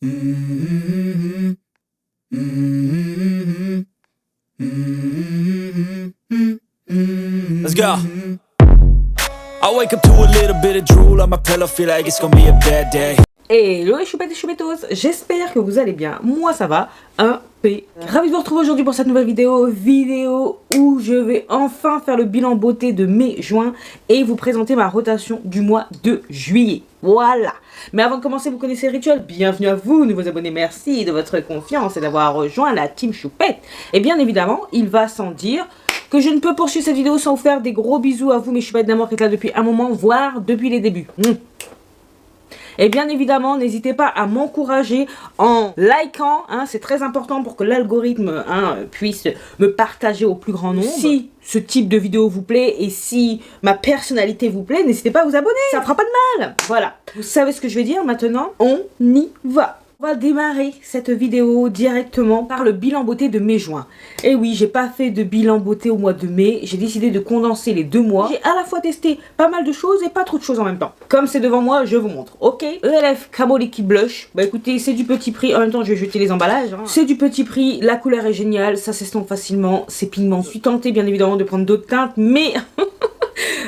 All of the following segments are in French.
Let's go. I wake up to a little bit of drool on my pillow, feel like it's gonna be a bad day. Hello les choupettes et choupettos, j'espère que vous allez bien, moi ça va, ravi de vous retrouver aujourd'hui pour cette nouvelle vidéo où je vais enfin faire le bilan beauté de mai-juin et vous présenter ma rotation du mois de juillet, voilà. Mais avant de commencer, vous connaissez le rituel, bienvenue à vous, nouveaux abonnés, merci de votre confiance et d'avoir rejoint la team choupette. Et bien évidemment, il va sans dire que je ne peux poursuivre cette vidéo sans vous faire des gros bisous à vous mes choupettes d'amour qui êtes là depuis un moment, voire depuis les débuts. Et bien évidemment, n'hésitez pas à m'encourager en likant, c'est très important pour que l'algorithme puisse me partager au plus grand nombre. Si ce type de vidéo vous plaît et si ma personnalité vous plaît, n'hésitez pas à vous abonner, ça fera pas de mal. Voilà, vous savez ce que je vais dire maintenant, on y va. On va démarrer cette vidéo directement par le bilan beauté de mai-juin. Et oui, j'ai pas fait de bilan beauté au mois de mai. J'ai décidé de condenser les 2 mois. J'ai à la fois testé pas mal de choses et pas trop de choses en même temps. Comme c'est devant moi, je vous montre. Ok, ELF Camo Liquid Blush. Bah écoutez, c'est du petit prix. En même temps, je vais jeter les emballages. C'est du petit prix. La couleur est géniale. Ça s'estompe facilement. C'est pigment. Je suis tentée bien évidemment de prendre d'autres teintes. Mais...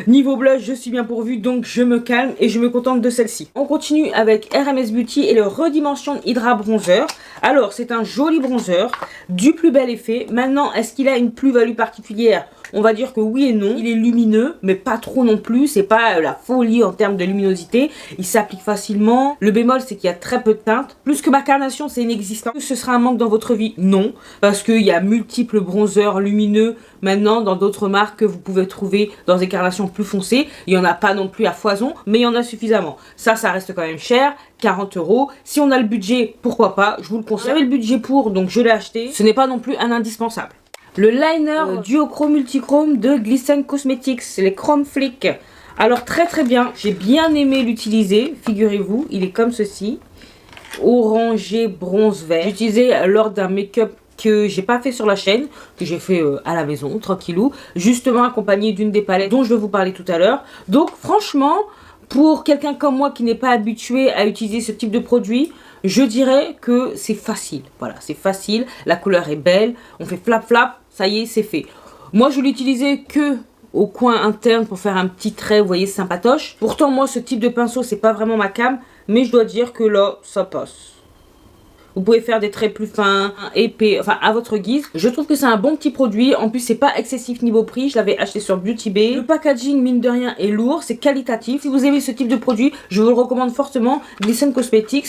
niveau blush, je suis bien pourvue, donc je me calme et je me contente de celle-ci. On continue avec RMS Beauty et le Redimension Hydra Bronzer. Alors, c'est un joli bronzer, du plus bel effet. Maintenant, est-ce qu'il a une plus-value particulière ? On va dire que oui et non. Il est lumineux, mais pas trop non plus. C'est pas la folie en termes de luminosité. Il s'applique facilement. Le bémol, c'est qu'il y a très peu de teinte. Plus que ma carnation, c'est inexistant. Ce sera un manque dans votre vie ? Non. Parce qu'il y a multiples bronzers lumineux maintenant dans d'autres marques que vous pouvez trouver dans des carnations plus foncées. Il n'y en a pas non plus à foison, mais il y en a suffisamment. Ça reste quand même cher. 40 €. Si on a le budget, pourquoi pas, je vous le conseille. J'avais le budget pour, donc je l'ai acheté. Ce n'est pas non plus un indispensable. Le liner Duochrome Multichrome de Glisten Cosmetics, les Chrome Flick. Alors très bien, j'ai bien aimé l'utiliser, figurez-vous, il est comme ceci. Orangé bronze vert. J'ai utilisé lors d'un make-up que j'ai pas fait sur la chaîne, que j'ai fait à la maison, tranquillou, justement accompagné d'une des palettes dont je vais vous parler tout à l'heure. Donc franchement, pour quelqu'un comme moi qui n'est pas habitué à utiliser ce type de produit, je dirais que c'est facile. Voilà, c'est facile, la couleur est belle, on fait flap flap, ça y est, c'est fait. Moi, je l'utilisais que au coin interne pour faire un petit trait, vous voyez, sympatoche. Pourtant, moi, ce type de pinceau, c'est pas vraiment ma came, mais je dois dire que là, ça passe. Vous pouvez faire des traits plus fins, épais, enfin à votre guise. Je trouve que c'est un bon petit produit. En plus, c'est pas excessif niveau prix. Je l'avais acheté sur Beauty Bay. Le packaging, mine de rien, est lourd. C'est qualitatif. Si vous aimez ce type de produit, je vous le recommande fortement. Glisten Cosmetics,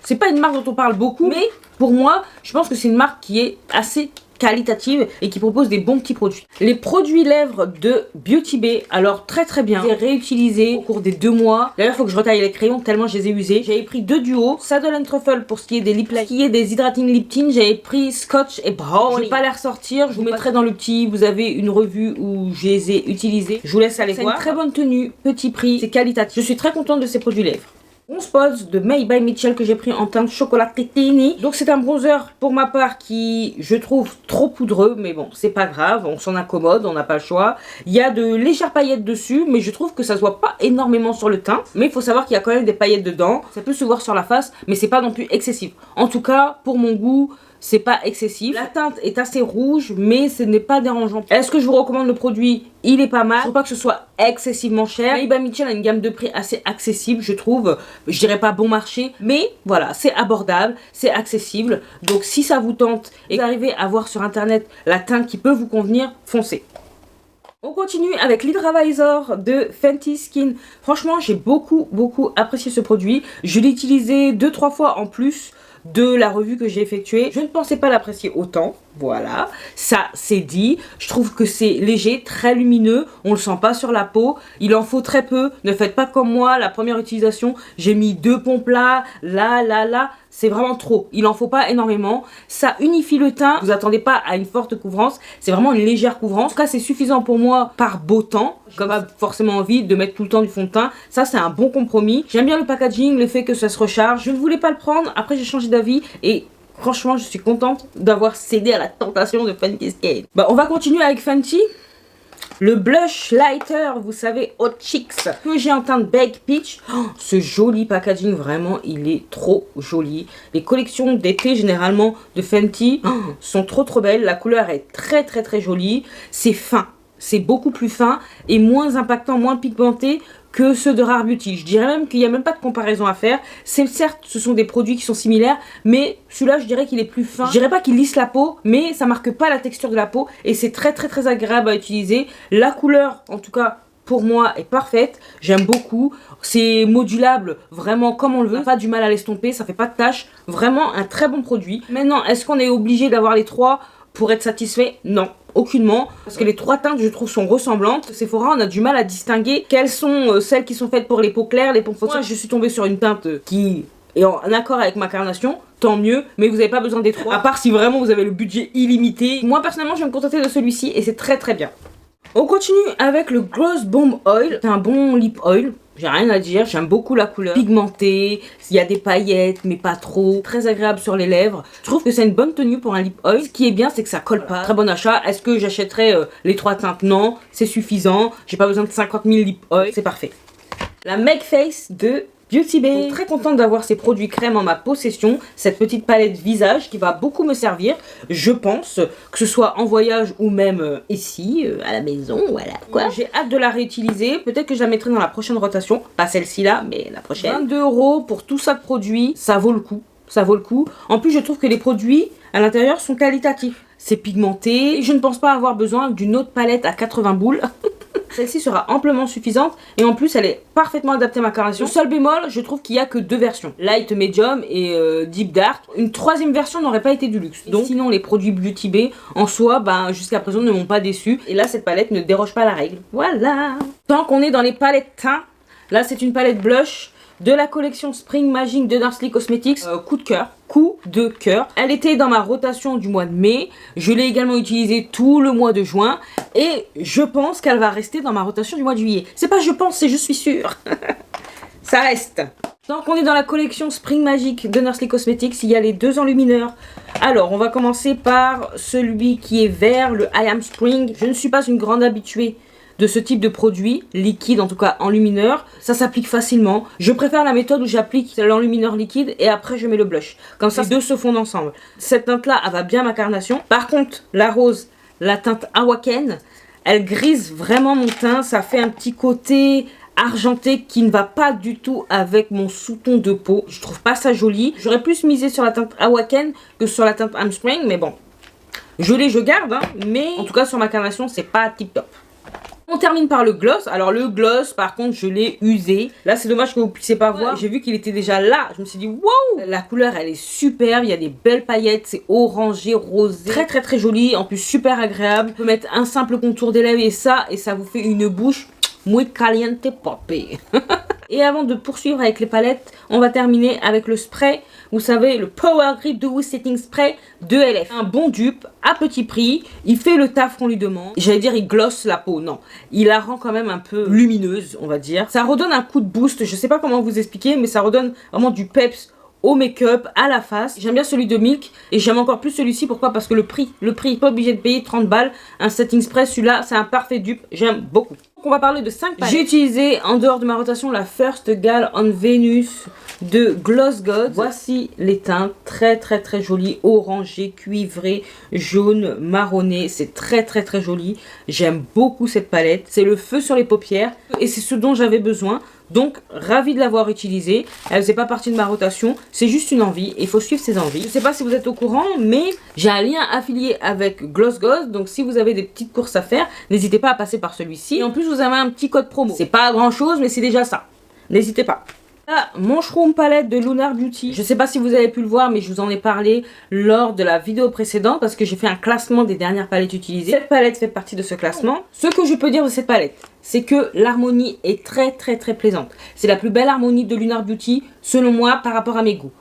c'est pas une marque dont on parle beaucoup, mais pour moi, je pense que c'est une marque qui est assez qualitative et qui propose des bons petits produits. Les produits lèvres de Beauty Bay, alors très bien, j'ai réutilisé au cours des 2 mois. D'ailleurs, il faut que je retaille les crayons tellement je les ai usés. J'avais pris 2 duos, Saddle and Truffle pour ce qui est des lip liner, qui est des hydrating lip tint. J'avais pris Scotch et Brownie. Je vais pas les ressortir, je vous mettrai dans le petit, vous avez une revue où je les ai utilisés. Je vous laisse aller voir. C'est une très bonne tenue, petit prix, c'est qualitatif. Je suis très contente de ces produits lèvres. Bronze Pose de May by Mitchell que j'ai pris en teinte chocolat tini. Donc c'est un bronzer pour ma part qui je trouve trop poudreux, mais bon c'est pas grave, on s'en accommode, on n'a pas le choix. Il y a de légères paillettes dessus, mais je trouve que ça se voit pas énormément sur le teint. Mais il faut savoir qu'il y a quand même des paillettes dedans, ça peut se voir sur la face, mais c'est pas non plus excessif. En tout cas pour mon goût, c'est pas excessif. La teinte est assez rouge, mais ce n'est pas dérangeant. Est-ce que je vous recommande le produit ? Il est pas mal. Je trouve pas que ce soit excessivement cher. May by Mitchell a une gamme de prix assez accessible, je trouve. Je dirais pas bon marché, mais voilà, c'est abordable, c'est accessible. Donc si ça vous tente et que vous arrivez à voir sur internet la teinte qui peut vous convenir, foncez. On continue avec l'Hydravisor de Fenty Skin. Franchement, j'ai beaucoup apprécié ce produit. Je l'ai utilisé 2-3 fois en plus de la revue que j'ai effectuée. Je ne pensais pas l'apprécier autant. Voilà, ça c'est dit. Je trouve que c'est léger, très lumineux. On le sent pas sur la peau. Il en faut très peu. Ne faites pas comme moi. La première utilisation, j'ai mis 2 pompes là. C'est vraiment trop. Il en faut pas énormément. Ça unifie le teint. Vous attendez pas à une forte couvrance. C'est vraiment une légère couvrance. En tout cas, c'est suffisant pour moi par beau temps. J'ai pas forcément envie de mettre tout le temps du fond de teint. Ça, c'est un bon compromis. J'aime bien le packaging, le fait que ça se recharge. Je ne voulais pas le prendre. Après, j'ai changé d'avis et franchement, je suis contente d'avoir cédé à la tentation de Fenty Skin. Bah, on va continuer avec Fenty. Le blush lighter, vous savez, Hot Chicks, que j'ai en teinte Baked Peach. Oh, ce joli packaging, vraiment, il est trop joli. Les collections d'été, généralement, de Fenty, sont trop belles. La couleur est très jolie. C'est fin. C'est beaucoup plus fin et moins impactant, moins pigmenté que ceux de Rare Beauty. Je dirais même qu'il n'y a même pas de comparaison à faire. Certes, ce sont des produits qui sont similaires, mais celui-là, je dirais qu'il est plus fin. Je dirais pas qu'il lisse la peau, mais ça marque pas la texture de la peau et c'est très agréable à utiliser. La couleur, en tout cas, pour moi, est parfaite. J'aime beaucoup. C'est modulable vraiment comme on le veut. Pas du mal à l'estomper, ça fait pas de taches. Vraiment un très bon produit. Maintenant, est-ce qu'on est obligé d'avoir les trois pour être satisfait? Non, aucunement, parce que les trois teintes, je trouve, sont ressemblantes. Sephora, on a du mal à distinguer quelles sont celles qui sont faites pour les peaux claires, les peaux foncées. Moi, je suis tombée sur une teinte qui est en accord avec ma carnation, tant mieux, mais vous n'avez pas besoin des trois, à part si vraiment vous avez le budget illimité. Moi, personnellement, je vais me contenter de celui-ci et c'est très bien. On continue avec le Gloss Bomb Oil. C'est un bon lip oil. J'ai rien à dire, j'aime beaucoup la couleur. Pigmentée, il y a des paillettes, mais pas trop. Très agréable sur les lèvres. Je trouve que c'est une bonne tenue pour un lip oil. Ce qui est bien, c'est que ça colle pas. Très bon achat. Est-ce que j'achèterais les trois teintes? Non, c'est suffisant. J'ai pas besoin de 50 000 lip oil. C'est parfait. La Make Face de Beauty Bay. Je suis très contente d'avoir ces produits crème en ma possession. Cette petite palette visage qui va beaucoup me servir, je pense, que ce soit en voyage ou même ici, à la maison, voilà quoi. J'ai hâte de la réutiliser. Peut-être que je la mettrai dans la prochaine rotation. Pas celle-ci là, mais la prochaine. 22 € pour tout ça de produits, ça vaut le coup. Ça vaut le coup. En plus, je trouve que les produits à l'intérieur sont qualitatifs. C'est pigmenté. Je ne pense pas avoir besoin d'une autre palette à 80 boules. Celle-ci sera amplement suffisante et en plus elle est parfaitement adaptée à ma carnation. Le seul bémol, je trouve qu'il n'y a que deux versions, Light Medium et Deep Dark. Une troisième version n'aurait pas été du luxe. Donc sinon les produits Beauty Bay en soi, jusqu'à présent ne m'ont pas déçu. Et là cette palette ne déroge pas à la règle. Voilà. Tant qu'on est dans les palettes teints, là c'est une palette blush de la collection Spring Magic de Nursery Cosmetics. Coup de cœur. Elle était dans ma rotation du mois de mai. Je l'ai également utilisée tout le mois de juin. Et je pense qu'elle va rester dans ma rotation du mois de juillet. C'est pas je pense, c'est je suis sûre. Ça reste. Donc on est dans la collection Spring Magic de Nursery Cosmetics. Il y a les deux enlumineurs. Alors on va commencer par celui qui est vert, le I Am Spring. Je ne suis pas une grande habituée de ce type de produit, liquide en tout cas enlumineur, ça s'applique facilement. Je préfère la méthode où j'applique l'enlumineur liquide et après je mets le blush. Comme ça, les deux se fondent ensemble. Cette teinte-là, elle va bien ma carnation. Par contre, la rose, la teinte Awaken, elle grise vraiment mon teint. Ça fait un petit côté argenté qui ne va pas du tout avec mon sous-ton de peau. Je trouve pas ça joli. J'aurais plus misé sur la teinte Awaken que sur la teinte I'm Spring, mais bon. Je garde, hein, mais en tout cas sur ma carnation, c'est pas tip top. On termine par le gloss. Alors le gloss, par contre, je l'ai usé. Là, c'est dommage que vous puissiez pas voir. J'ai vu qu'il était déjà là. Je me suis dit, wow! La couleur, elle est superbe. Il y a des belles paillettes. C'est orangé, rosé. Très joli. En plus, super agréable. On peut mettre un simple contour des lèvres et ça vous fait une bouche muy caliente papi. Et avant de poursuivre avec les palettes, on va terminer avec le spray. Vous savez, le Power Grip Dewy Setting Spray de LF. Un bon dupe, à petit prix. Il fait le taf qu'on lui demande. J'allais dire, il glosse la peau. Non, il la rend quand même un peu lumineuse, on va dire. Ça redonne un coup de boost. Je sais pas comment vous expliquer, mais ça redonne vraiment du peps au make-up, à la face. J'aime bien celui de Milk et j'aime encore plus celui-ci. Pourquoi? Parce que le prix, pas obligé de payer 30 balles. Un setting spray, celui-là, c'est un parfait dupe. J'aime beaucoup. Donc on va parler de 5 palettes. J'ai utilisé en dehors de ma rotation la First Gal on Venus de Gloss God. Voici les teintes, très jolies, orangé, cuivré, jaune, marronné. C'est très joli. J'aime beaucoup cette palette. C'est le feu sur les paupières et c'est ce dont j'avais besoin. Donc, ravie de l'avoir utilisée. Elle faisait pas partie de ma rotation. C'est juste une envie. Il faut suivre ses envies. Je sais pas si vous êtes au courant, mais j'ai un lien affilié avec Gloss God. Donc, si vous avez des petites courses à faire, n'hésitez pas à passer par celui-ci. Et en plus, vous avez un petit code promo. C'est pas grand chose, mais c'est déjà ça. N'hésitez pas. Là, mon Shroom palette de Lunar Beauty. Je sais pas si vous avez pu le voir, mais je vous en ai parlé lors de la vidéo précédente parce que j'ai fait un classement des dernières palettes utilisées. Cette palette fait partie de ce classement. Ce que je peux dire de cette palette, c'est que l'harmonie est très plaisante. C'est la plus belle harmonie de Lunar Beauty, selon moi, par rapport à mes goûts.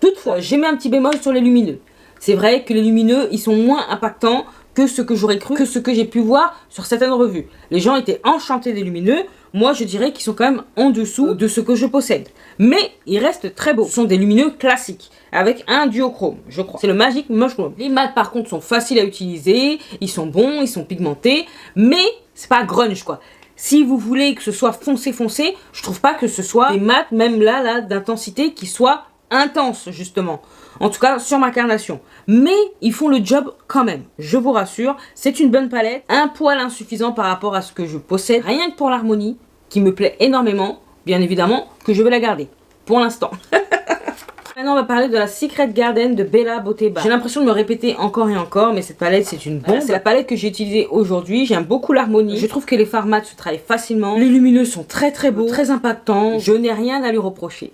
Toutefois, j'ai mis un petit bémol sur les lumineux. C'est vrai que les lumineux, ils sont moins impactants que ce que j'aurais cru, que ce que j'ai pu voir sur certaines revues. Les gens étaient enchantés des lumineux. Moi, je dirais qu'ils sont quand même en dessous de ce que je possède. Mais ils restent très beaux. Ce sont des lumineux classiques, avec un duochrome, je crois. C'est le Magic Mushroom. Les mats, par contre, sont faciles à utiliser. Ils sont bons, ils sont pigmentés. Mais c'est pas grunge quoi. Si vous voulez que ce soit foncé, je trouve pas que ce soit des mats, même là, d'intensité qui soit intense justement. En tout cas sur ma carnation. Mais ils font le job quand même. Je vous rassure, c'est une bonne palette. Un poil insuffisant par rapport à ce que je possède. Rien que pour l'harmonie, qui me plaît énormément. Bien évidemment que je vais la garder. Pour l'instant. Maintenant on va parler de la Secret Garden de Bella Beauté Bar. J'ai l'impression de me répéter encore et encore, mais cette palette c'est une bombe. C'est la palette que j'ai utilisée aujourd'hui. J'aime beaucoup l'harmonie. Je trouve que les fards mat se travaillent facilement. Les lumineux sont très beaux, très impactants. Je n'ai rien à lui reprocher.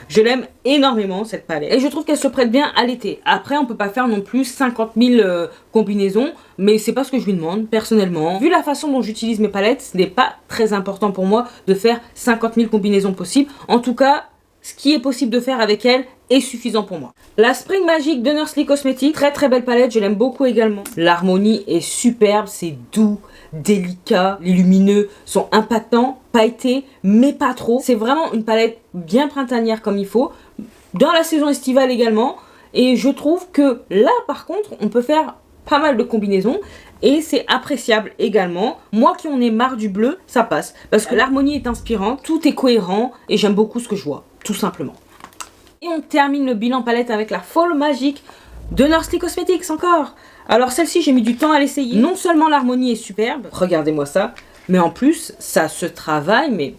Je l'aime énormément cette palette. Et je trouve qu'elle se prête bien à l'été. Après on peut pas faire non plus 50 000 combinaisons. Mais c'est pas ce que je lui demande personnellement. Vu la façon dont j'utilise mes palettes, ce n'est pas très important pour moi de faire 50 000 combinaisons possibles. En tout cas, ce qui est possible de faire avec elle est suffisant pour moi. La Spring Magic de Nursery Cosmetics, très belle palette, je l'aime beaucoup également. L'harmonie est superbe, c'est doux, délicat, les lumineux sont impactants, pailletés, mais pas trop. C'est vraiment une palette bien printanière comme il faut, dans la saison estivale également. Et je trouve que là par contre, on peut faire pas mal de combinaisons. Et c'est appréciable également. Moi qui en ai marre du bleu, ça passe. Parce que l'harmonie est inspirante, tout est cohérent et j'aime beaucoup ce que je vois, tout simplement. Et on termine le bilan palette avec la Fall Magic de Nursery Cosmetics encore. Alors celle-ci, j'ai mis du temps à l'essayer. Non seulement l'harmonie est superbe, regardez-moi ça, mais en plus, ça se travaille, mais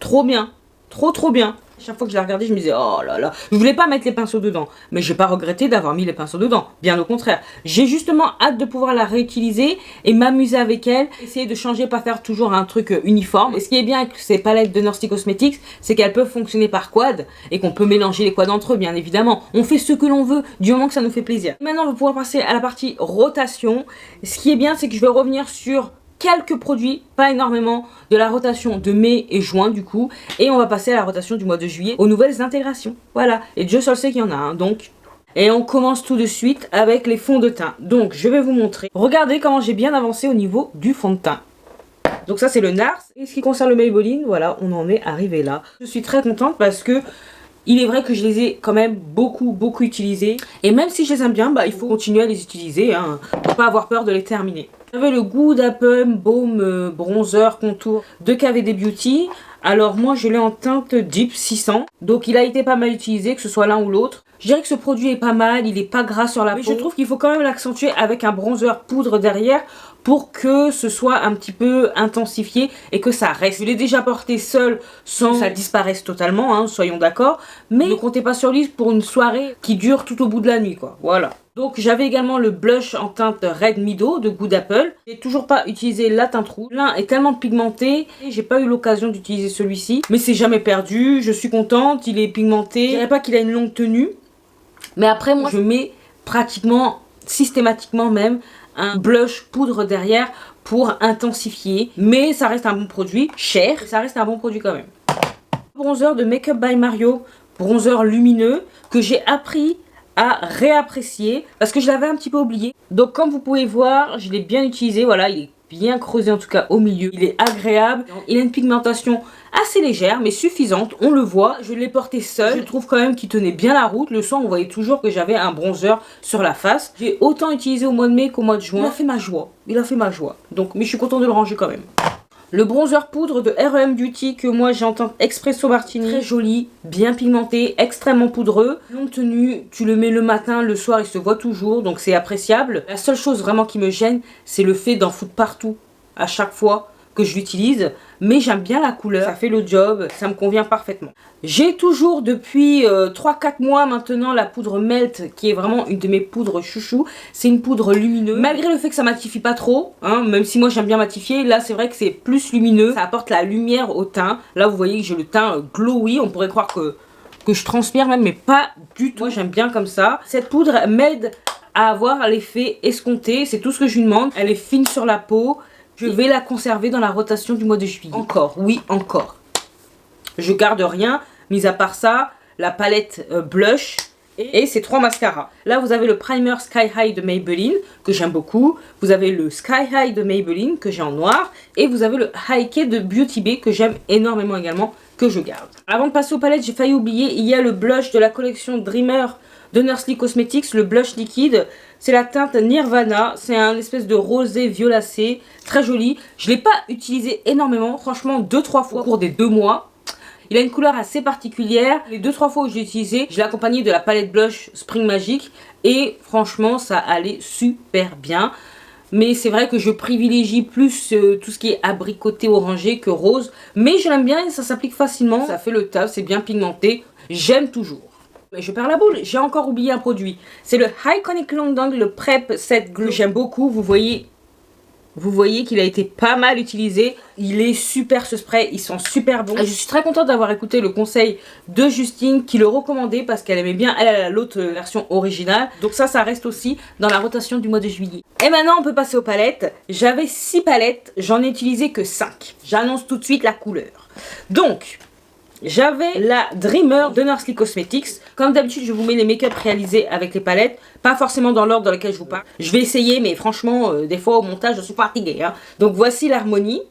trop bien. Trop bien. Chaque fois que je la regardais, je me disais, oh là là, je voulais pas mettre les pinceaux dedans. Mais j'ai pas regretté d'avoir mis les pinceaux dedans. Bien au contraire. J'ai justement hâte de pouvoir la réutiliser et m'amuser avec elle. Essayer de changer, pas faire toujours un truc uniforme. Et ce qui est bien avec ces palettes de Nursery Cosmetics, c'est qu'elles peuvent fonctionner par quad et qu'on peut mélanger les quads entre eux, bien évidemment. On fait ce que l'on veut, du moment que ça nous fait plaisir. Maintenant, on va pouvoir passer à la partie rotation. Ce qui est bien, c'est que je vais revenir sur quelques produits, pas énormément, de la rotation de mai et juin du coup, et on va passer à la rotation du mois de juillet aux nouvelles intégrations. Voilà, et Dieu seul sait qu'il y en a un, donc. Et on commence tout de suite avec les fonds de teint. Donc je vais vous montrer. Regardez comment j'ai bien avancé au niveau du fond de teint. Donc ça c'est le NARS. Et ce qui concerne le Maybelline, voilà, on en est arrivé là. Je suis très contente parce que il est vrai que je les ai quand même beaucoup utilisés. Et même si je les aime bien, bah, il faut continuer à les utiliser, hein, pour pas avoir peur de les terminer. J'avais le Good Apple Baume Bronzer Contour de KVD Beauty. Alors moi je l'ai en teinte Deep 600. Donc il a été pas mal utilisé, que ce soit l'un ou l'autre. Je dirais que ce produit est pas mal, il est pas gras sur la peau. Mais je trouve qu'il faut quand même l'accentuer avec un bronzer poudre derrière pour que ce soit un petit peu intensifié et que ça reste. Je l'ai déjà porté seul sans que ça disparaisse totalement, hein, soyons d'accord. Mais ne comptez pas sur lui pour une soirée qui dure tout au bout de la nuit, quoi. Voilà. Donc j'avais également le blush en teinte Red Mido de Good Apple. J'ai toujours pas utilisé la teinte rouge. L'un est tellement pigmenté et j'ai pas eu l'occasion d'utiliser celui-ci. Mais c'est jamais perdu, je suis contente, il est pigmenté. Je dirais pas qu'il a une longue tenue. Mais après moi je mets pratiquement, systématiquement même, un blush poudre derrière pour intensifier. Mais ça reste un bon produit, cher, ça reste un bon produit quand même. Bronzer de Make Up by Mario, bronzer lumineux que j'ai appris à réapprécier parce que je l'avais un petit peu oublié. Donc comme vous pouvez voir, je l'ai bien utilisé, voilà, il est bien creusé en tout cas au milieu. Il est agréable, il a une pigmentation assez légère mais suffisante, on le voit. Je l'ai porté seul, je trouve quand même qu'il tenait bien la route. Le soir on voyait toujours que j'avais un bronzer sur la face. J'ai autant utilisé au mois de mai qu'au mois de juin. Il a fait ma joie, il a fait ma joie. Donc, mais je suis contente de le ranger quand même. Le bronzer poudre de R.E.M. Beauty que moi j'entends Espresso Martini. Très joli, bien pigmenté, extrêmement poudreux. Longue tenue, tu le mets le matin, le soir il se voit toujours, donc c'est appréciable. La seule chose vraiment qui me gêne, c'est le fait d'en foutre partout à chaque fois que je l'utilise. Mais j'aime bien la couleur, ça fait le job, ça me convient parfaitement. J'ai toujours depuis 3-4 mois maintenant la poudre Melt qui est vraiment une de mes poudres chouchou. C'est une poudre lumineuse. Malgré le fait que ça matifie pas trop, hein, même si moi j'aime bien matifier, là c'est vrai que c'est plus lumineux. Ça apporte la lumière au teint. Là vous voyez que j'ai le teint glowy, on pourrait croire que je transpire même, mais pas du tout. Moi j'aime bien comme ça. Cette poudre m'aide à avoir l'effet escompté, c'est tout ce que je lui demande. Elle est fine sur la peau. Je vais la conserver dans la rotation du mois de juillet. Encore, oui, encore. Je garde rien, mis à part ça, la palette blush et ces 3 mascaras. Là, vous avez le primer Sky High de Maybelline, que j'aime beaucoup. Vous avez le Sky High de Maybelline, que j'ai en noir. Et vous avez le High K de Beauty Bay, que j'aime énormément également, que je garde. Avant de passer aux palettes, j'ai failli oublier, il y a le blush de la collection Dreamer de Nursley Cosmetics, le blush liquide. C'est la teinte Nirvana, c'est un espèce de rosé violacé, très joli. Je ne l'ai pas utilisé énormément, franchement 2-3 fois au cours des 2 mois. Il a une couleur assez particulière. Les 2-3 fois où je l'ai utilisé, je l'ai accompagné de la palette blush Spring Magic. Et franchement, ça allait super bien. Mais c'est vrai que je privilégie plus tout ce qui est abricoté orangé que rose. Mais je l'aime bien et ça s'applique facilement. Ça fait le taf, c'est bien pigmenté. J'aime toujours. Mais je perds la boule, j'ai encore oublié un produit. C'est le Iconic Long Dong, le Prep Set Glue. J'aime beaucoup, vous voyez qu'il a été pas mal utilisé. Il est super ce spray, il sent super bon. Et je suis très contente d'avoir écouté le conseil de Justine qui le recommandait parce qu'elle aimait bien l'autre version originale. Donc ça reste aussi dans la rotation du mois de juillet. Et maintenant on peut passer aux palettes. J'avais 6 palettes, j'en ai utilisé que 5. J'annonce tout de suite la couleur. Donc... j'avais la Dreamer de Nursley Cosmetics. Comme d'habitude, je vous mets les make-up réalisés avec les palettes. Pas forcément dans l'ordre dans lequel je vous parle. Je vais essayer, mais franchement, des fois au montage, je suis fatiguée. Hein. Donc voici l'harmonie.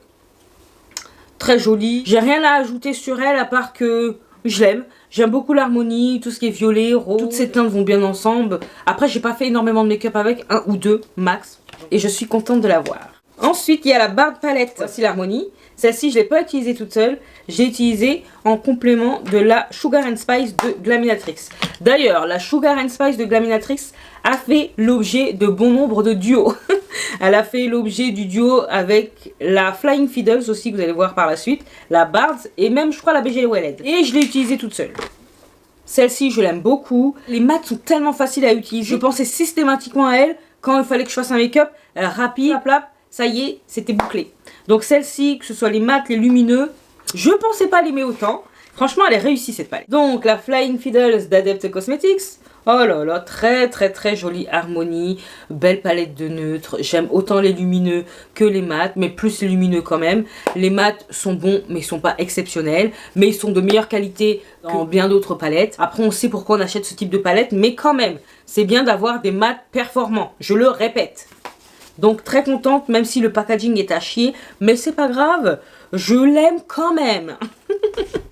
Très jolie. J'ai rien à ajouter sur elle à part que je l'aime. J'aime beaucoup l'harmonie, tout ce qui est violet, rose. Toutes ces teintes vont bien ensemble. Après, j'ai pas fait énormément de make-up avec, 1 ou 2 max. Et je suis contente de l'avoir. Ensuite, il y a la barre de palette. Voici l'harmonie. Celle-ci, je ne l'ai pas utilisée toute seule. J'ai utilisé en complément de la Sugar and Spice de Glaminatrix. D'ailleurs, la Sugar and Spice de Glaminatrix a fait l'objet de bon nombre de duos. Elle a fait l'objet du duo avec la Flying Fiddles aussi, que vous allez voir par la suite. La Bards et même, je crois, la BG Welled. Et je l'ai utilisée toute seule. Celle-ci, je l'aime beaucoup. Les mats sont tellement faciles à utiliser. Je pensais systématiquement à elle quand il fallait que je fasse un make-up rapide, plap, plap. Ça y est, c'était bouclé. Donc celle-ci, que ce soit les mats, les lumineux, je pensais pas l'aimer autant. Franchement, elle est réussie cette palette. Donc la Flying Fiddles d'Adept Cosmetics. Oh là là, très très très jolie harmonie. Belle palette de neutres. J'aime autant les lumineux que les mats, mais plus les lumineux quand même. Les mats sont bons, mais ils sont pas exceptionnels. Mais ils sont de meilleure qualité que bien d'autres palettes. Après, on sait pourquoi on achète ce type de palette, mais quand même, c'est bien d'avoir des mats performants. Je le répète. Donc très contente, même si le packaging est à chier, mais c'est pas grave, je l'aime quand même.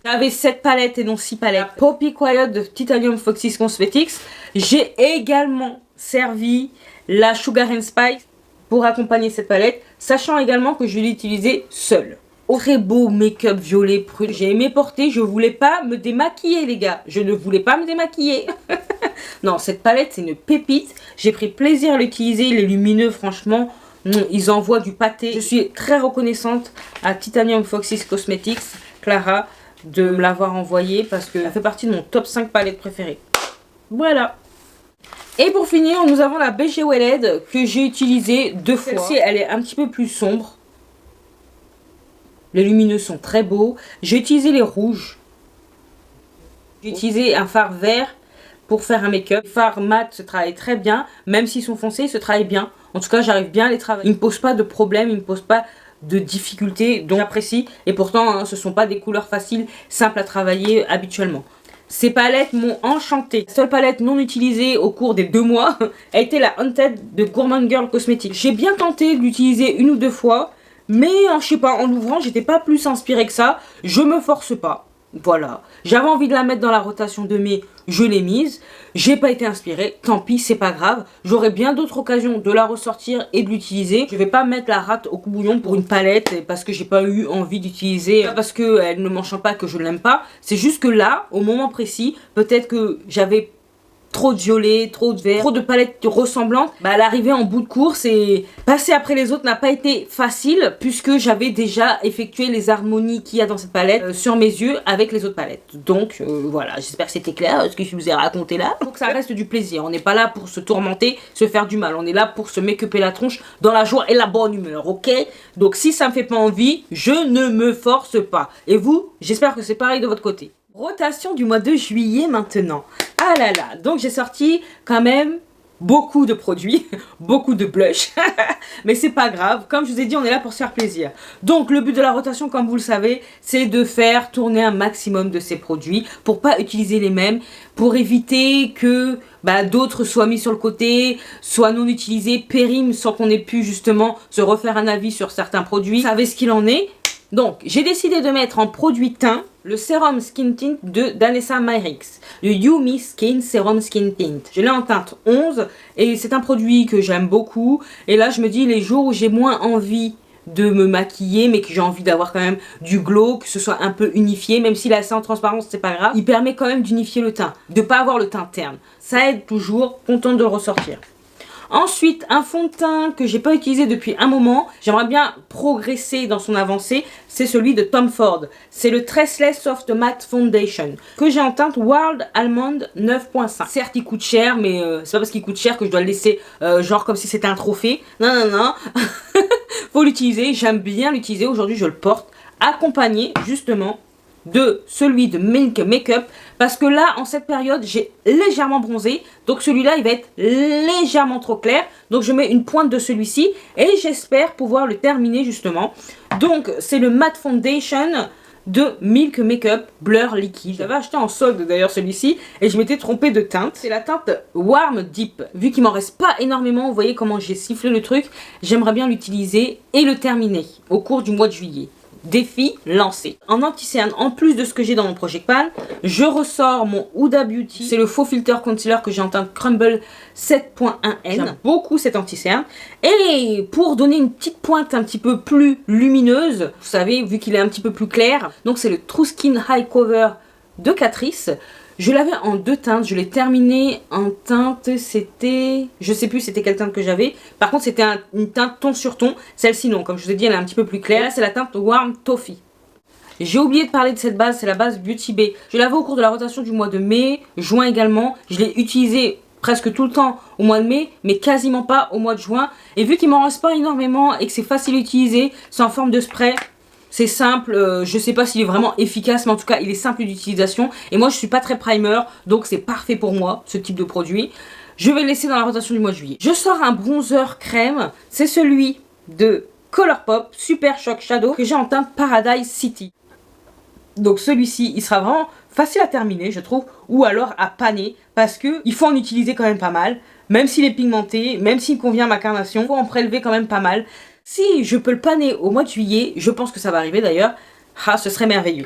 J'avais 7 palettes et non 6 palettes. Poppy Quiet de Titanium Foxys Cosmetics. J'ai également servi la Sugar and Spice pour accompagner cette palette, sachant également que je l'ai utilisée seule. Très beau make-up violet prune. J'ai aimé porter, je voulais pas me démaquiller les gars. Je ne voulais pas me démaquiller. Non, cette palette c'est une pépite. J'ai pris plaisir à l'utiliser. Les lumineux franchement, ils envoient du pâté. Je suis très reconnaissante à Titanium Foxys Cosmetics, Clara, de me l'avoir envoyé parce qu'elle fait partie de mon top 5 palettes préférées. Voilà. Et pour finir, nous avons la BG Welled que j'ai utilisée 2 fois. Celle-ci, elle est un petit peu plus sombre. Les lumineux sont très beaux. J'ai utilisé les rouges. J'ai utilisé un fard vert pour faire un make-up. Les fards mat se travaillent très bien. Même s'ils sont foncés, ils se travaillent bien. En tout cas, j'arrive bien à les travailler. Ils ne me posent pas de problème, ils ne me posent pas de difficultés. Donc j'apprécie. Et pourtant, hein, ce ne sont pas des couleurs faciles, simples à travailler habituellement. Ces palettes m'ont enchantée. La seule palette non utilisée au cours des 2 mois a été la Haunted de Gourmand Girl Cosmetics. J'ai bien tenté de l'utiliser 1 ou 2 fois. Mais je sais pas, en l'ouvrant, j'étais pas plus inspirée que ça. Je me force pas. Voilà. J'avais envie de la mettre dans la rotation de mai, je l'ai mise. J'ai pas été inspirée, tant pis, c'est pas grave. J'aurai bien d'autres occasions de la ressortir et de l'utiliser. Je vais pas mettre la rate au courbouillon pour une palette parce que j'ai pas eu envie d'utiliser, parce qu'elle ne m'enchante pas, que je l'aime pas. C'est juste que là, au moment précis, peut-être que j'avais trop de violet, trop de vert, trop de palettes ressemblantes. Bah, l'arrivée en bout de course et passer après les autres n'a pas été facile puisque j'avais déjà effectué les harmonies qu'il y a dans cette palette sur mes yeux avec les autres palettes. Donc voilà, j'espère que c'était clair ce que je vous ai raconté là. Faut que ça reste du plaisir. On n'est pas là pour se tourmenter, se faire du mal. On est là pour se make-upper la tronche dans la joie et la bonne humeur, ok? Donc si ça me fait pas envie, je ne me force pas. Et vous, j'espère que c'est pareil de votre côté. Rotation du mois de juillet maintenant. Ah là là, donc j'ai sorti quand même beaucoup de produits, beaucoup de blush, mais c'est pas grave, comme je vous ai dit, on est là pour se faire plaisir. Donc le but de la rotation, comme vous le savez, c'est de faire tourner un maximum de ces produits pour pas utiliser les mêmes, pour éviter que d'autres soient mis sur le côté, soient non utilisés, périment sans qu'on ait pu justement se refaire un avis sur certains produits. Vous savez ce qu'il en est. Donc, j'ai décidé de mettre en produit teint le sérum Skin Tint de Danessa Myricks, le Yumi Skin Serum Skin Tint. Je l'ai en teinte 11 et c'est un produit que j'aime beaucoup. Et là, je me dis, les jours où j'ai moins envie de me maquiller, mais que j'ai envie d'avoir quand même du glow, que ce soit un peu unifié, même s'il est assez en transparence, c'est pas grave. Il permet quand même d'unifier le teint, de pas avoir le teint terne. Ça aide toujours, contente de le ressortir. Ensuite, un fond de teint que j'ai pas utilisé depuis un moment, j'aimerais bien progresser dans son avancée, c'est celui de Tom Ford. C'est le Tressless Soft Matte Foundation que j'ai en teinte Wild Almond 9.5. Certes, il coûte cher, mais c'est pas parce qu'il coûte cher que je dois le laisser genre comme si c'était un trophée. Non, non, non. Faut l'utiliser, j'aime bien l'utiliser. Aujourd'hui, je le porte accompagné justement de celui de Milk Makeup parce que là en cette période j'ai légèrement bronzé, donc celui-là il va être légèrement trop clair, donc je mets une pointe de celui-ci et j'espère pouvoir le terminer justement. Donc c'est le Matte Foundation de Milk Makeup Blur Liquide. J'avais acheté en solde d'ailleurs celui-ci et je m'étais trompée de teinte. C'est la teinte Warm Deep. Vu qu'il m'en reste pas énormément, vous voyez comment j'ai sifflé le truc, j'aimerais bien l'utiliser et le terminer au cours du mois de juillet. Défi lancé. En anti-cerne, en plus de ce que j'ai dans mon Project Pan, je ressors mon Huda Beauty. C'est le faux filter concealer que j'ai en teinte Crumble 7.1N. J'aime beaucoup cet anti-cerne. Et pour donner une petite pointe un petit peu plus lumineuse, vous savez, vu qu'il est un petit peu plus clair, donc c'est le True Skin High Cover de Catrice. Je l'avais en deux teintes, je l'ai terminé en teinte, c'était... Je sais plus c'était quelle teinte que j'avais. Par contre c'était une teinte ton sur ton. Celle-ci non, comme je vous ai dit elle est un petit peu plus claire. Là c'est la teinte Warm Toffee. J'ai oublié de parler de cette base, c'est la base Beauty Bay. Je l'avais au cours de la rotation du mois de mai, juin également. Je l'ai utilisée presque tout le temps au mois de mai, mais quasiment pas au mois de juin. Et vu qu'il m'en reste pas énormément et que c'est facile à utiliser, c'est en forme de spray. C'est simple, je sais pas s'il est vraiment efficace, mais en tout cas il est simple d'utilisation. Et moi je suis pas très primer, donc c'est parfait pour moi, ce type de produit. Je vais le laisser dans la rotation du mois de juillet. Je sors un bronzer crème, c'est celui de Colourpop Super Shock Shadow que j'ai en teinte Paradise City. Donc celui-ci, il sera vraiment facile à terminer, je trouve, ou alors à paner, parce que il faut en utiliser quand même pas mal. Même s'il est pigmenté, même s'il convient à ma carnation, il faut en prélever quand même pas mal. Si je peux le paner au mois de juillet, je pense que ça va arriver d'ailleurs, ce serait merveilleux.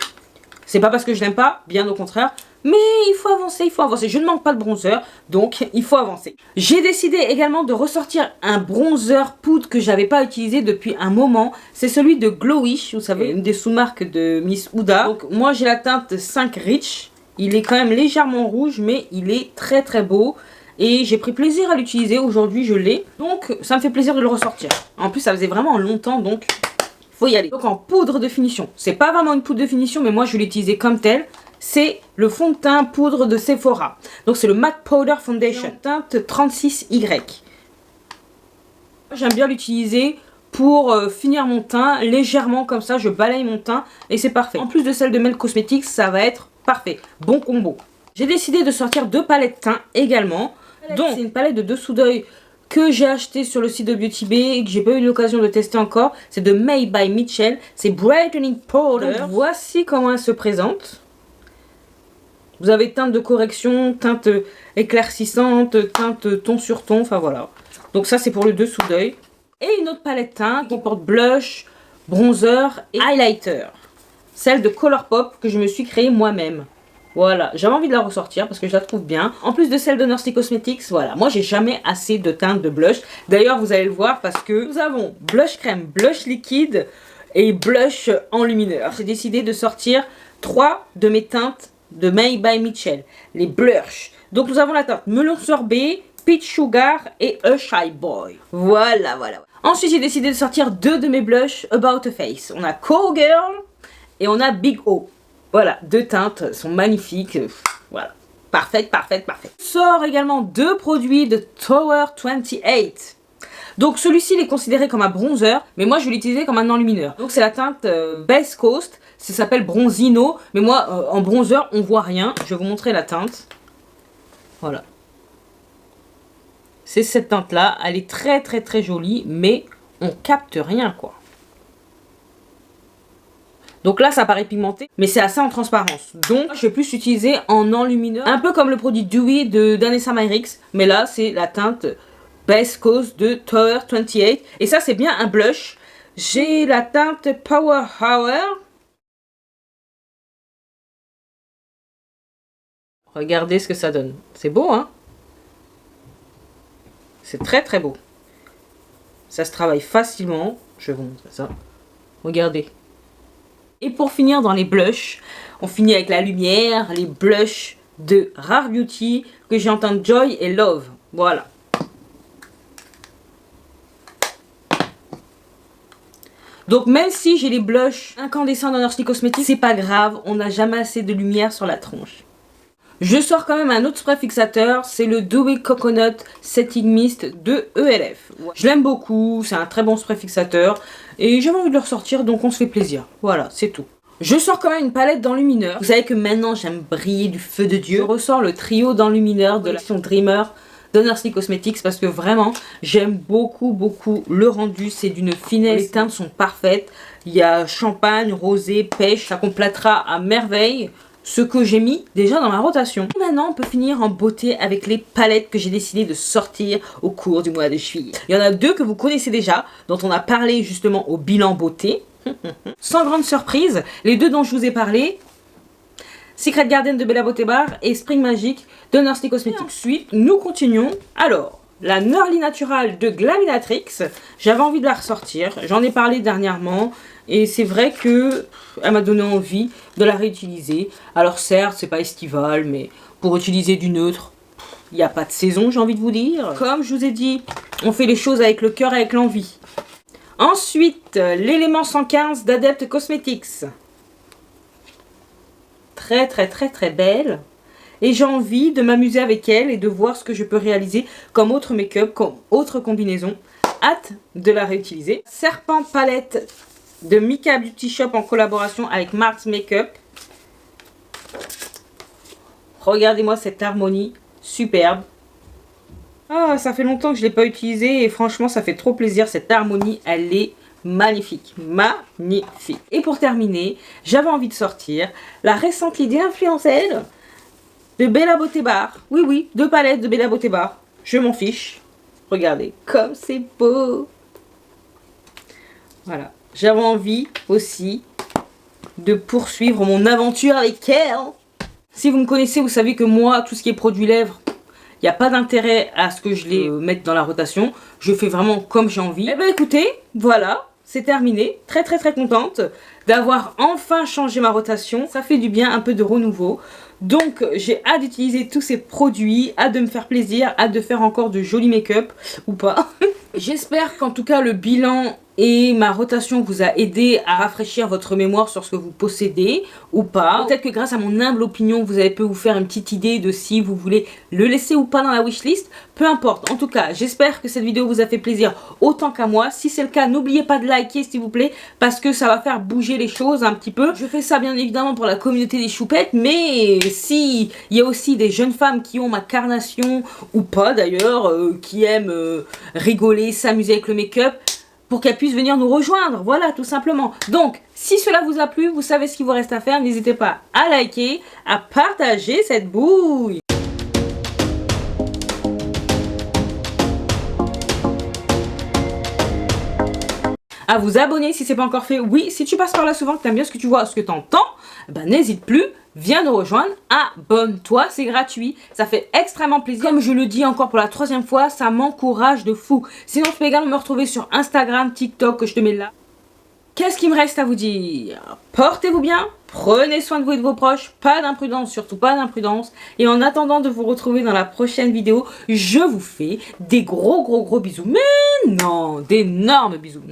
C'est pas parce que je l'aime pas, bien au contraire, mais il faut avancer, il faut avancer. Je ne manque pas de bronzer, donc il faut avancer. J'ai décidé également de ressortir un bronzer poudre que j'avais pas utilisé depuis un moment. C'est celui de Glowish, vous savez, une des sous-marques de Miss Huda. Donc moi j'ai la teinte 5 Rich, il est quand même légèrement rouge, mais il est très très beau. Et j'ai pris plaisir à l'utiliser, aujourd'hui je l'ai, donc ça me fait plaisir de le ressortir. En plus ça faisait vraiment longtemps, donc faut y aller. Donc en poudre de finition, c'est pas vraiment une poudre de finition, mais moi je vais l'utiliser comme tel. C'est le fond de teint poudre de Sephora. Donc c'est le Matte Powder Foundation, teinte 36Y. J'aime bien l'utiliser pour finir mon teint, légèrement comme ça, je balaye mon teint et c'est parfait. En plus de celle de Mel Cosmetics, ça va être parfait, bon combo. J'ai décidé de sortir deux palettes teint également. Donc c'est une palette de dessous d'œil que j'ai acheté sur le site de Beauty Bay et que j'ai pas eu l'occasion de tester encore. C'est de Made by Mitchell, c'est Brightening Powder. Donc, voici comment elle se présente. Vous avez teinte de correction, teinte éclaircissante, teinte ton sur ton, enfin voilà. Donc ça c'est pour le dessous d'œil. Et une autre palette teint qui porte blush, bronzer et highlighter. Celle de Colourpop que je me suis créée moi-même. Voilà, j'avais envie de la ressortir parce que je la trouve bien. En plus de celle de Nurse Cosmetics, voilà, moi j'ai jamais assez de teinte de blush. D'ailleurs, vous allez le voir parce que nous avons blush crème, blush liquide et blush enlumineur. J'ai décidé de sortir 3 de mes teintes de Made by Mitchell, les blushs. Donc nous avons la teinte melon sorbet, peach sugar et a shy boy. Voilà, voilà. Ensuite, j'ai décidé de sortir 2 de mes blushs About a Face. On a Call Girl et on a Big O. Voilà, 2 teintes sont magnifiques. Voilà, parfaite, parfaite, parfaite. Sort également 2 produits de Tower 28. Donc celui-ci il est considéré comme un bronzer, mais moi je vais l'utiliser comme un enlumineur. Donc c'est la teinte Best Coast, ça s'appelle Bronzino, mais moi en bronzer on voit rien. Je vais vous montrer la teinte. Voilà. c'est cette teinte-là. Elle est très très très jolie, mais on capte rien, quoi. Donc là, ça paraît pigmenté, mais c'est assez en transparence. Donc, je vais plus l'utiliser en enlumineur. Un peu comme le produit Dewy de Danessa Myricks. Mais là, c'est la teinte Best Cause de Tower 28. Et ça, c'est bien un blush. J'ai la teinte Power Hour. Regardez ce que ça donne. C'est beau, hein? C'est très très beau. Ça se travaille facilement. Je vais vous montrer ça. Regardez. Et pour finir dans les blushs, on finit avec la lumière, les blushs de Rare Beauty que j'ai en teinte Joy et Love. Voilà. Donc même si j'ai les blushs incandescents d'Honesty Cosmetics, c'est pas grave, on n'a jamais assez de lumière sur la tronche. Je sors quand même un autre spray fixateur, c'est le Dewy Coconut Setting Mist de ELF. Je l'aime beaucoup, c'est un très bon spray fixateur et j'avais envie de le ressortir, donc on se fait plaisir. Voilà, c'est tout. Je sors quand même une palette d'enlumineur. Vous savez que maintenant j'aime briller du feu de Dieu. Je ressors le trio d'enlumineur de l'action Dreamer d'Honesty Cosmetics parce que vraiment j'aime beaucoup le rendu. C'est d'une finesse, les teintes sont parfaites. Il y a champagne, rosé, pêche, ça complétera à merveille ce que j'ai mis déjà dans ma rotation. Et maintenant, on peut finir en beauté avec les palettes que j'ai décidé de sortir au cours du mois de juillet. Il y en a deux que vous connaissez déjà, dont on a parlé justement au bilan beauté. Sans grande surprise, les deux dont je vous ai parlé, Secret Garden de Bella Beauté Bar et Spring Magic de Honesty Cosmetics. Ensuite, nous continuons. Alors, la Nerly Natural de Glaminatrix, j'avais envie de la ressortir, j'en ai parlé dernièrement et c'est vrai que elle m'a donné envie de la réutiliser. Alors certes, c'est pas estival, mais pour utiliser du neutre, il n'y a pas de saison, j'ai envie de vous dire. Comme je vous ai dit, on fait les choses avec le cœur et avec l'envie. Ensuite, l'élément 115 d'Adept Cosmetics. Très belle. Et j'ai envie de m'amuser avec elle et de voir ce que je peux réaliser comme autre make-up, comme autre combinaison. Hâte de la réutiliser. Serpent palette de Mika Beauty Shop en collaboration avec Marks Makeup. Regardez-moi cette harmonie superbe. Ah, ça fait longtemps que je ne l'ai pas utilisée et franchement ça fait trop plaisir. Cette harmonie, elle est magnifique, magnifique. Et pour terminer, j'avais envie de sortir la récente idée influentielle de Bella Beauté Bar. Oui, deux palettes de Bella Beauté Bar. Je m'en fiche. Regardez, comme c'est beau. Voilà. J'avais envie aussi de poursuivre mon aventure avec elle. Si vous me connaissez, vous savez que moi, tout ce qui est produit lèvres, il n'y a pas d'intérêt à ce que je les mette dans la rotation. Je fais vraiment comme j'ai envie. Eh bien écoutez, voilà, c'est terminé. Très contente d'avoir enfin changé ma rotation. Ça fait du bien, un peu de renouveau. Donc j'ai hâte d'utiliser tous ces produits, hâte de me faire plaisir, hâte de faire encore de jolis make-up ou pas. J'espère qu'en tout cas le bilan et ma rotation vous a aidé à rafraîchir votre mémoire sur ce que vous possédez ou pas. Peut-être que grâce à mon humble opinion, vous avez pu vous faire une petite idée de si vous voulez le laisser ou pas dans la wishlist. Peu importe. En tout cas, j'espère que cette vidéo vous a fait plaisir autant qu'à moi. Si c'est le cas, n'oubliez pas de liker s'il vous plaît parce que ça va faire bouger les choses un petit peu. Je fais ça bien évidemment pour la communauté des choupettes, mais si il y a aussi des jeunes femmes qui ont ma carnation ou pas d'ailleurs, qui aiment rigoler, s'amuser avec le make-up, pour qu'elle puisse venir nous rejoindre, voilà, tout simplement. Donc, si cela vous a plu, vous savez ce qu'il vous reste à faire. N'hésitez pas à liker, à partager cette bouille. À vous abonner si ce n'est pas encore fait. Oui, si tu passes par là souvent, que tu aimes bien ce que tu vois, ce que tu entends, ben, n'hésite plus, viens nous rejoindre, abonne-toi, c'est gratuit, ça fait extrêmement plaisir. Comme je le dis encore pour la 3e fois, ça m'encourage de fou. Sinon, tu peux également me retrouver sur Instagram, TikTok, que je te mets là. Qu'est-ce qu'il me reste à vous dire? Portez-vous bien, prenez soin de vous et de vos proches, pas d'imprudence, surtout pas d'imprudence. Et en attendant de vous retrouver dans la prochaine vidéo, je vous fais des gros bisous. Mais non, d'énormes bisous.